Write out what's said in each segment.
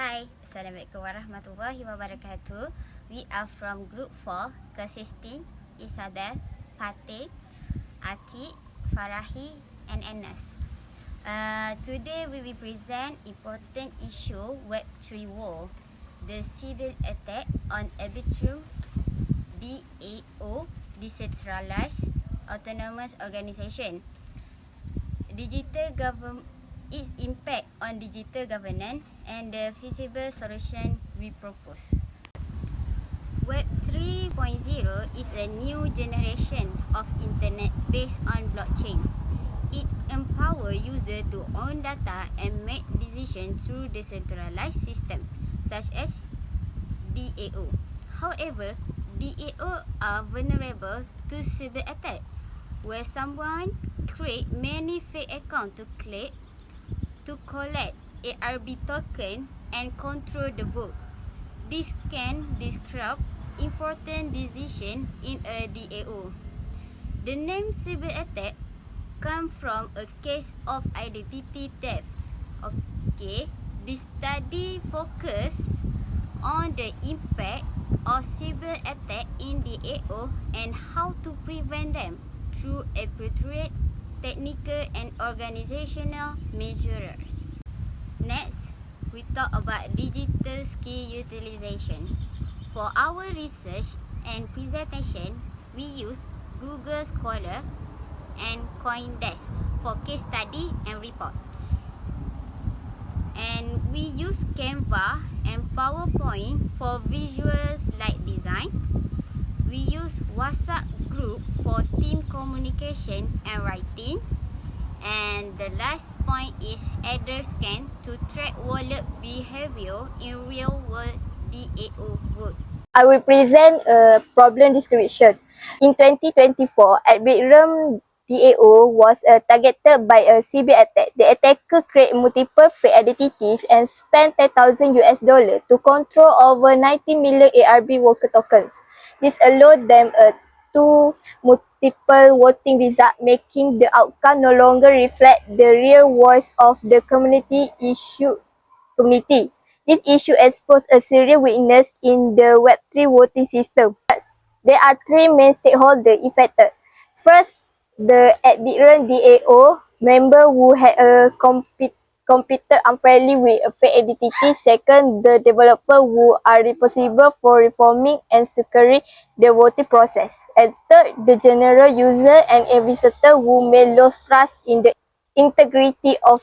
Hi, Assalamualaikum warahmatullahi wabarakatuh. We are from Group 4, Kesisting, Isabel, Fatih, Atik, Farahi and Anas. Today we will present important issue Web3 war, the Sybil attack on Arbitrum DAO, Decentralized Autonomous Organization. Digital government, its impact on digital governance and the feasible solution we propose. Web 3.0 is a new generation of internet based on blockchain. It empowers users to own data and make decisions through decentralized systems such as DAO. However, DAO are vulnerable to cyber attack, where someone create many fake accounts to collect ARB token and control the vote. This can disrupt important decisions in a DAO. The name cyber attack comes from a case of identity theft. Okay, this study focus on the impact of cyber attack in DAO and how to prevent them through appropriate technical and organizational measures. Next, we talk about digital skill utilization. For our research and presentation, we use Google Scholar and CoinDesk for case study and report. And we use Canva and PowerPoint for visual slide design. We use WhatsApp group for team communication and writing. And the last point is adder scan to track wallet behavior in real world DAO vote. I will present a problem description. In 2024, Arbitrum DAO was targeted by a cyber attack. The attacker created multiple fake identities and spent $10,000 to control over 90 million ARB worker tokens. This allowed them to multiple voting results, making the outcome no longer reflect the real voice of the community. This issue exposed a serious weakness in the Web3 voting system. There are three main stakeholders affected. First, the Arbitrum DAO member who had competed unfairly with a fake identity. Second, the developer who are responsible for reforming and securing the voting process. And third, the general user and a visitor who may lose trust in the integrity of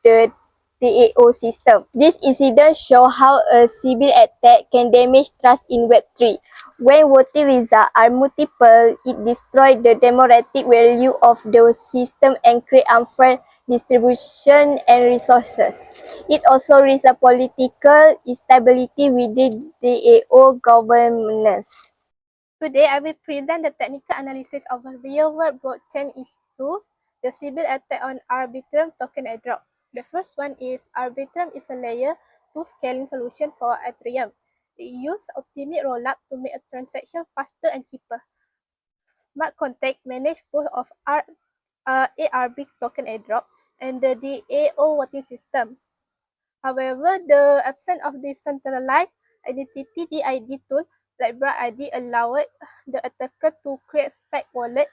the DAO system. This incident shows how a cyber attack can damage trust in Web3. When voting results are multiple, it destroys the democratic value of the system and creates unfair distribution and resources. It also risks a political instability within DAO governance. Today, I will present the technical analysis of a real-world blockchain issues, the Sybil attack on Arbitrum token airdrop. The first one is Arbitrum is a layer 2 scaling solution for Ethereum. It uses optimized rollup to make a transaction faster and cheaper. Smart contract manage both of ARB token airdrop and the DAO voting system. However, the absence of decentralized identity DID tool like Bright ID allowed the attacker to create fake wallet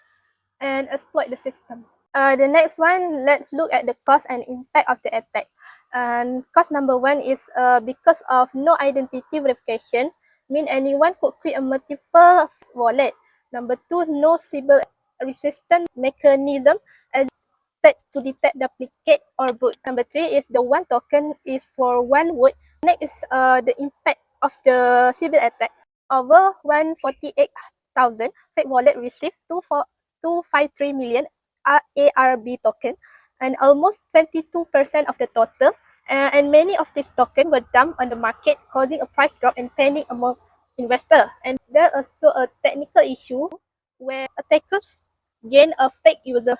and exploit the system. The next one, let's look at the cost and impact of the attack. And cost number one is because of no identity verification, mean anyone could create a multiple wallet. Number two, no Sybil resistant mechanism to detect duplicate or boot. Number three is the one token is for one vote. Next is the impact of the Sybil attack. Over 148,000 fake wallet received 253 million ARB token and almost 22% of the total. And many of these tokens were dumped on the market, causing a price drop and panic among investors. And there is also a technical issue where attackers gain a fake user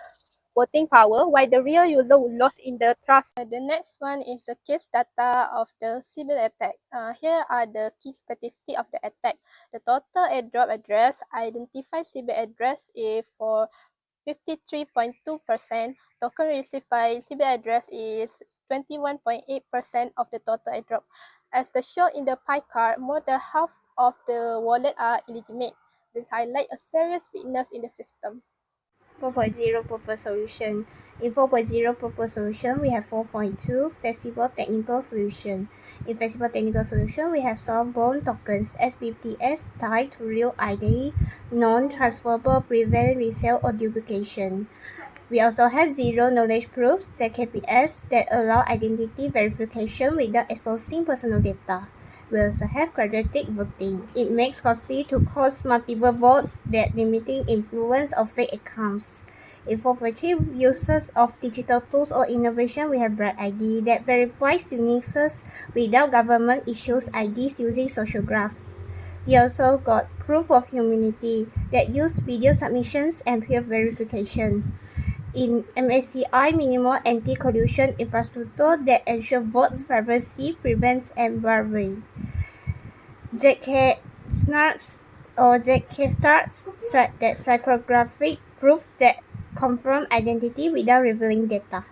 voting power while the real user lost in the trust. The next one is the case data of the Sybil attack. Here are the key statistics of the attack. The total airdrop address identified Sybil address is for 53.2%. Token received by Sybil address is 21.8% of the total airdrop. As the shown in the pie chart, more than half of the wallets are illegitimate. This highlights a serious weakness in the system. 4.0 purpose solution. In 4.0 purpose solution, we have 4.2 flexible technical solution. In flexible technical solution, we have soft-bound tokens SBTS tied to real ID, non-transferable, prevent resale or duplication. We also have zero knowledge proofs (ZKPS) that allow identity verification without exposing personal data. We also have quadratic voting. It makes costly to cause multiple votes that limiting influence of fake accounts. In 4.3 uses of digital tools or innovation, we have Bright ID that verifies uniqueness without government issues IDs using social graphs. We also got proof of humanity that use video submissions and peer verification. In MSCI minimal anti-collusion infrastructure that ensure votes privacy prevents embarrassing. ZK-Starts said that psychographic proof that confirm identity without revealing data.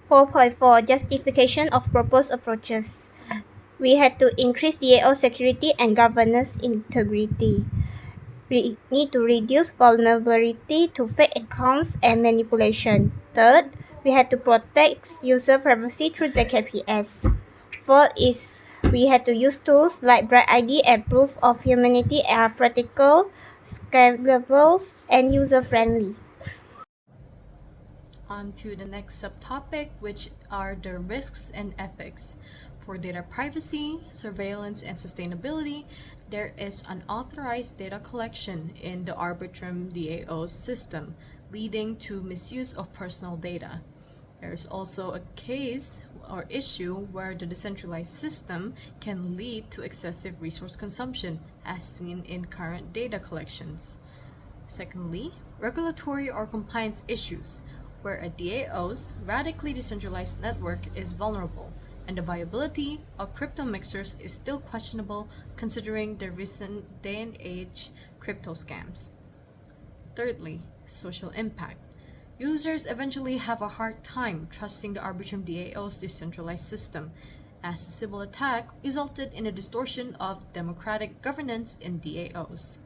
4.4 Justification of proposed approaches. We had to increase DAO security and governance integrity. We need to reduce vulnerability to fake accounts and manipulation. Third, we had to protect user privacy through ZKPS. Fourth is we had to use tools like Bright ID and Proof of Humanity are practical, scalable, and user-friendly. On to the next subtopic, which are the risks and ethics. For data privacy, surveillance, and sustainability, there is unauthorized data collection in the Arbitrum DAO system, leading to misuse of personal data. There is also a case or issue where the decentralized system can lead to excessive resource consumption, as seen in current data collections. Secondly, regulatory or compliance issues, where a DAO's radically decentralized network is vulnerable, and the viability of crypto mixers is still questionable considering the recent day and age crypto scams. Thirdly, social impact. Users eventually have a hard time trusting the Arbitrum DAO's decentralized system, as the Sybil attack resulted in a distortion of democratic governance in DAOs.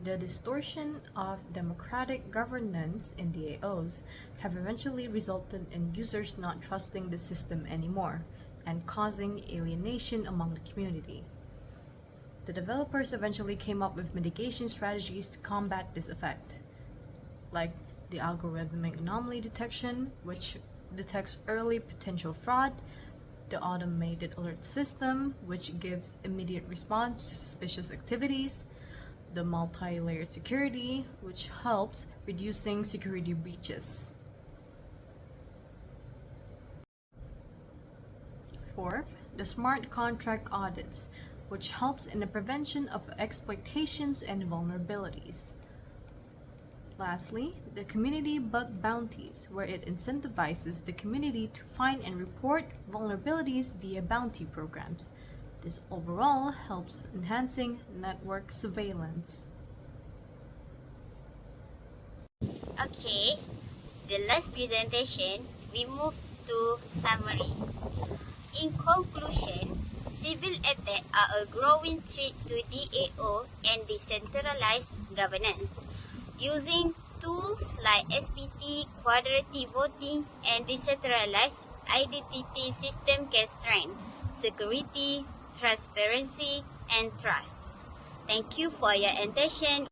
The distortion of democratic governance in DAOs have eventually resulted in users not trusting the system anymore and causing alienation among the community. The developers eventually came up with mitigation strategies to combat this effect, like the algorithmic anomaly detection, which detects early potential fraud, the automated alert system, which gives immediate response to suspicious activities, the multi-layered security, which helps reducing security breaches. Fourth, the smart contract audits, which helps in the prevention of exploitations and vulnerabilities. Lastly, the community bug bounties, where it incentivizes the community to find and report vulnerabilities via bounty programs. This overall helps enhancing network surveillance. Okay, the last presentation, we move to summary. In conclusion, Sybil attacks are a growing threat to DAO and decentralized governance. Using tools like SPT, quadratic voting, and decentralized identity system can strengthen security, transparency, and trust. Thank you for your attention.